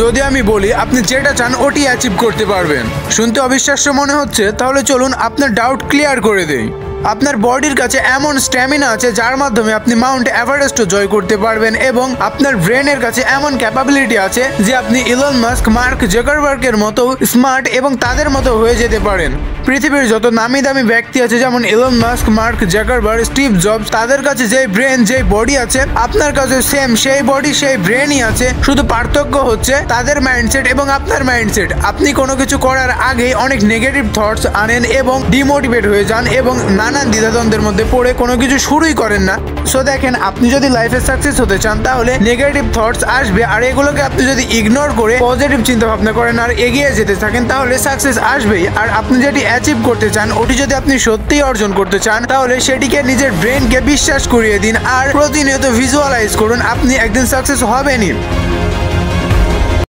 যদি আমি বলি আপনি যেটা চান ওটি অ্যাচিভ করতে পারবেন। শুনতে অবিশ্বাস্য মনে হচ্ছে, তাহলে চলুন আপনার ডাউট ক্লিয়ার করে দেই। আপনার বডির কাছে এমন স্ট্যামিনা আছে যার মাধ্যমে আপনি মাউন্ট এভারেস্টও জয় করতে পারবেন, এবং আপনার ব্রেনের কাছে এমন ক্যাপাবিলিটি আছে যে আপনি ইলন মাস্ক, মার্ক জাকারবার্গের মতো স্মার্ট এবং তাদের মতো হয়ে যেতে পারেন। পৃথিবীর যত নামি দামি ব্যক্তি আছে যেমন Elon Musk, mark Zuckerberg, Steve jobs, তাদের কাছে যেই ব্রেন যেই বডি আছে আপনার কাছে সেম সেই বডি সেই ব্রেনই আছে। শুধু পার্থক্য হচ্ছে তাদের মাইন্ডসেট এবং আপনার মাইন্ডসেট। আপনি কোনো কিছু করার আগেই অনেক নেগেটিভ থটস আনেন এবং ডিমোটিভেট হয়ে যান এবং নানান দ্বিধাদ্বন্দ্বের মধ্যে পড়ে কোনো কিছু শুরুই করেন না। সো দেখেন, আপনি যদি লাইফে সাকসেস হতে চান তাহলে নেগেটিভ থটস আসবে, আর এগুলোকে আপনি যদি ইগনোর করে পজিটিভ চিন্তা ভাবনা করেন আর এগিয়ে যেতে থাকেন তাহলে সাকসেস আসবেই। আর আপনি যেটি অ্যাচিভ করতে চান ওটি যদি আপনি সত্যিই অর্জন করতে চান তাহলে সেটিকে নিজের ব্রেনকে বিশ্বাস করিয়ে দিন আর প্রতিনিয়ত ভিজুয়ালাইজ করুন আপনি একদিন সাকসেস হবেনই।